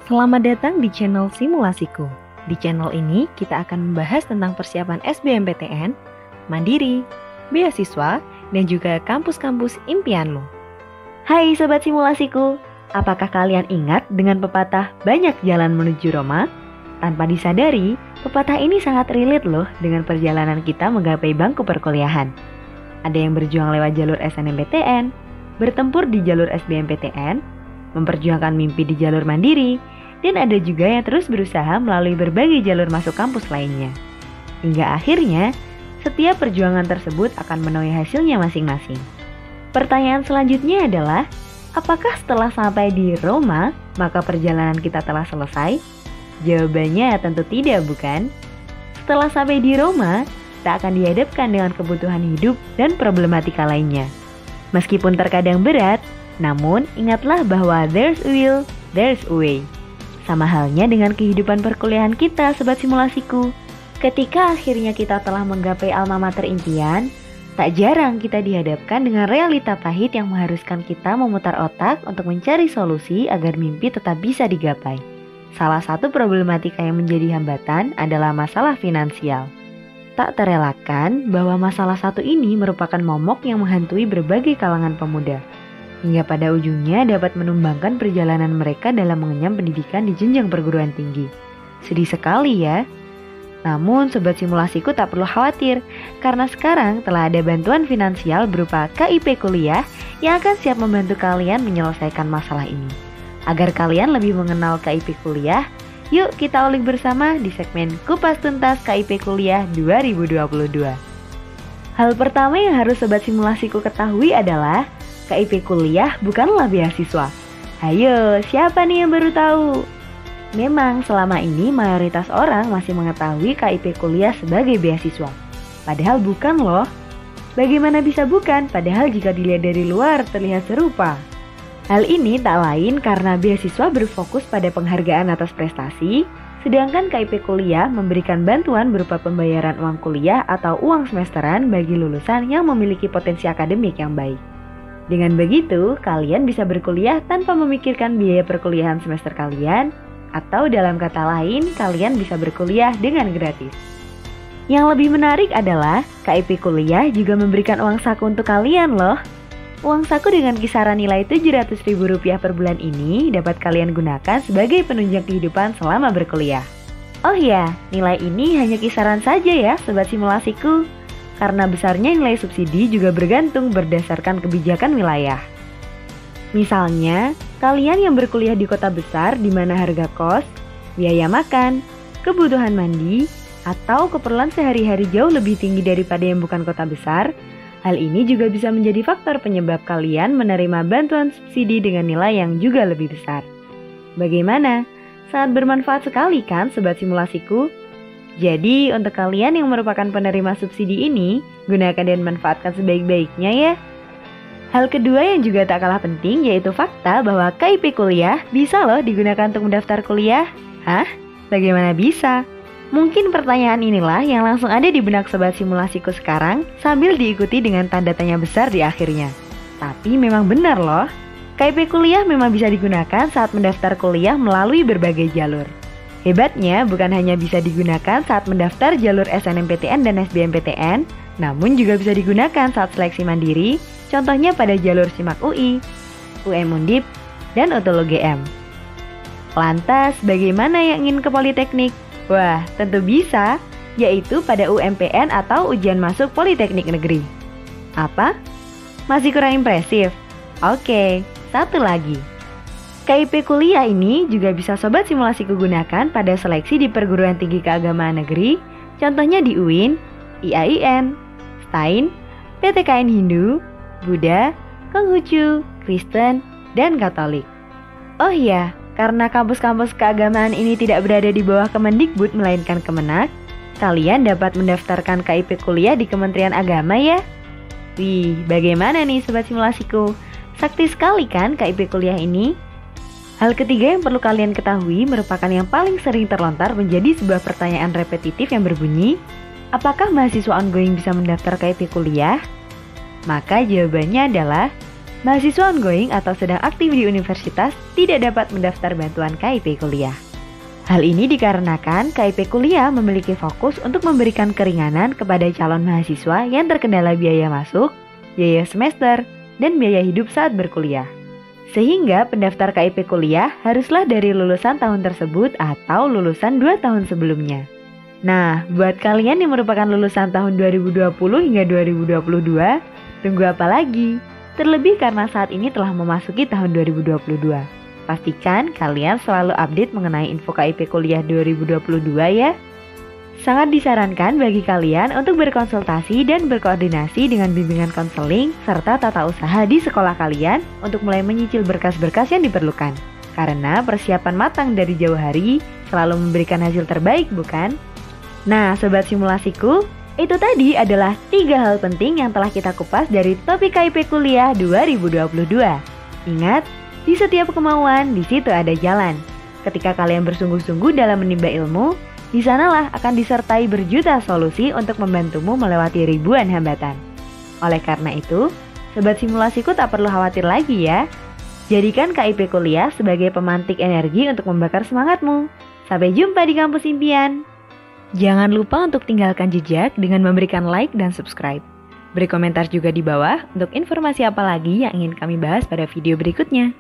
Selamat datang di channel Simulasiku. Di channel ini kita akan membahas tentang persiapan SBMPTN, Mandiri, beasiswa, dan juga kampus-kampus impian lo. Hai Sobat Simulasiku, apakah kalian ingat dengan pepatah banyak jalan menuju Roma? Tanpa disadari, pepatah ini sangat relate loh dengan perjalanan kita menggapai bangku perkuliahan. Ada yang berjuang lewat jalur SNMPTN, bertempur di jalur SBMPTN, memperjuangkan mimpi di jalur mandiri, dan ada juga yang terus berusaha melalui berbagai jalur masuk kampus lainnya. Hingga akhirnya, setiap perjuangan tersebut akan menuai hasilnya masing-masing. Pertanyaan selanjutnya adalah, apakah setelah sampai di Roma, maka perjalanan kita telah selesai? Jawabannya tentu tidak, bukan? Setelah sampai di Roma, kita akan dihadapkan dengan kebutuhan hidup dan problematika lainnya. Meskipun terkadang berat, namun ingatlah bahwa there's a will, there's a way. Sama halnya dengan kehidupan perkuliahan kita, Sobat Simulasiku. Ketika akhirnya kita telah menggapai alma mater impian, tak jarang kita dihadapkan dengan realita pahit yang mengharuskan kita memutar otak untuk mencari solusi agar mimpi tetap bisa digapai. Salah satu problematika yang menjadi hambatan adalah masalah finansial. Tak terelakkan bahwa masalah satu ini merupakan momok yang menghantui berbagai kalangan pemuda, hingga pada ujungnya dapat menumbangkan perjalanan mereka dalam mengenyam pendidikan di jenjang perguruan tinggi. Sedih sekali ya. Namun Sobat Simulasiku tak perlu khawatir, karena sekarang telah ada bantuan finansial berupa KIP kuliah yang akan siap membantu kalian menyelesaikan masalah ini. Agar kalian lebih mengenal KIP kuliah, yuk kita ulik bersama di segmen Kupas Tuntas KIP Kuliah 2022. Hal pertama yang harus Sobat Simulasiku ketahui adalah KIP kuliah bukanlah beasiswa. Ayo, siapa nih yang baru tahu? Memang selama ini mayoritas orang masih mengetahui KIP kuliah sebagai beasiswa. Padahal bukan loh. Bagaimana bisa bukan? Padahal jika dilihat dari luar terlihat serupa. Hal ini tak lain karena beasiswa berfokus pada penghargaan atas prestasi, sedangkan KIP kuliah memberikan bantuan berupa pembayaran uang kuliah atau uang semesteran bagi lulusan yang memiliki potensi akademik yang baik. Dengan begitu, kalian bisa berkuliah tanpa memikirkan biaya perkuliahan semester kalian, atau dalam kata lain, kalian bisa berkuliah dengan gratis. Yang lebih menarik adalah, KIP kuliah juga memberikan uang saku untuk kalian loh. Uang saku dengan kisaran nilai Rp700.000 per bulan ini dapat kalian gunakan sebagai penunjang kehidupan selama berkuliah. Oh ya, nilai ini hanya kisaran saja ya, Sobat Simulasiku. Karena besarnya nilai subsidi juga bergantung berdasarkan kebijakan wilayah. Misalnya, kalian yang berkuliah di kota besar di mana harga kos, biaya makan, kebutuhan mandi, atau keperluan sehari-hari jauh lebih tinggi daripada yang bukan kota besar, hal ini juga bisa menjadi faktor penyebab kalian menerima bantuan subsidi dengan nilai yang juga lebih besar. Bagaimana? Sangat bermanfaat sekali kan Sobat Simulasiku? Jadi, untuk kalian yang merupakan penerima subsidi ini, gunakan dan manfaatkan sebaik-baiknya ya. Hal kedua yang juga tak kalah penting yaitu fakta bahwa KIP kuliah bisa loh digunakan untuk mendaftar kuliah. Hah? Bagaimana bisa? Mungkin pertanyaan inilah yang langsung ada di benak Sobat Simulasiku sekarang sambil diikuti dengan tanda tanya besar di akhirnya. Tapi memang benar loh, KIP kuliah memang bisa digunakan saat mendaftar kuliah melalui berbagai jalur. Hebatnya, bukan hanya bisa digunakan saat mendaftar jalur SNMPTN dan SBMPTN, namun juga bisa digunakan saat seleksi mandiri, contohnya pada jalur SIMAK UI, UM Undip, dan Utol UGM. Lantas, bagaimana yang ingin ke Politeknik? Wah, tentu bisa, yaitu pada UMPN atau Ujian Masuk Politeknik Negeri. Apa? Masih kurang impresif? Oke, satu lagi. KIP kuliah ini juga bisa Sobat Simulasiku gunakan pada seleksi di perguruan tinggi keagamaan negeri, contohnya di UIN, IAIN, STAIN, PTKN Hindu, Buddha, Konghucu, Kristen, dan Katolik. Oh iya, karena kampus-kampus keagamaan ini tidak berada di bawah Kemendikbud melainkan Kemenak, kalian dapat mendaftarkan KIP kuliah di Kementerian Agama ya. Wih, bagaimana nih Sobat Simulasiku? Sakti sekali kan KIP kuliah ini? Hal ketiga yang perlu kalian ketahui merupakan yang paling sering terlontar menjadi sebuah pertanyaan repetitif yang berbunyi, apakah mahasiswa ongoing bisa mendaftar KIP kuliah? Maka jawabannya adalah, Mahasiswa ongoing atau sedang aktif di universitas tidak dapat mendaftar bantuan KIP kuliah. Hal ini dikarenakan KIP kuliah memiliki fokus untuk memberikan keringanan kepada calon mahasiswa yang terkendala biaya masuk, biaya semester, dan biaya hidup saat berkuliah. Sehingga pendaftar KIP kuliah haruslah dari lulusan tahun tersebut atau lulusan 2 tahun sebelumnya. Nah, buat kalian yang merupakan lulusan tahun 2020 hingga 2022, tunggu apa lagi? Terlebih karena saat ini telah memasuki tahun 2022. Pastikan kalian selalu update mengenai info KIP kuliah 2022 ya. Sangat disarankan bagi kalian untuk berkonsultasi dan berkoordinasi dengan bimbingan konseling serta tata usaha di sekolah kalian untuk mulai menyicil berkas-berkas yang diperlukan. Karena persiapan matang dari jauh hari selalu memberikan hasil terbaik, bukan? Nah, sobat simulasiku, itu tadi adalah 3 hal penting yang telah kita kupas dari topik KIP Kuliah 2022. Ingat, di setiap kemauan, di situ ada jalan. Ketika kalian bersungguh-sungguh dalam menimba ilmu, di sanalah akan disertai berjuta solusi untuk membantumu melewati ribuan hambatan. Oleh karena itu, sobat simulasiku tak perlu khawatir lagi ya. Jadikan KIP Kuliah sebagai pemantik energi untuk membakar semangatmu. Sampai jumpa di kampus impian. Jangan lupa untuk tinggalkan jejak dengan memberikan like dan subscribe. Beri komentar juga di bawah untuk informasi apa lagi yang ingin kami bahas pada video berikutnya.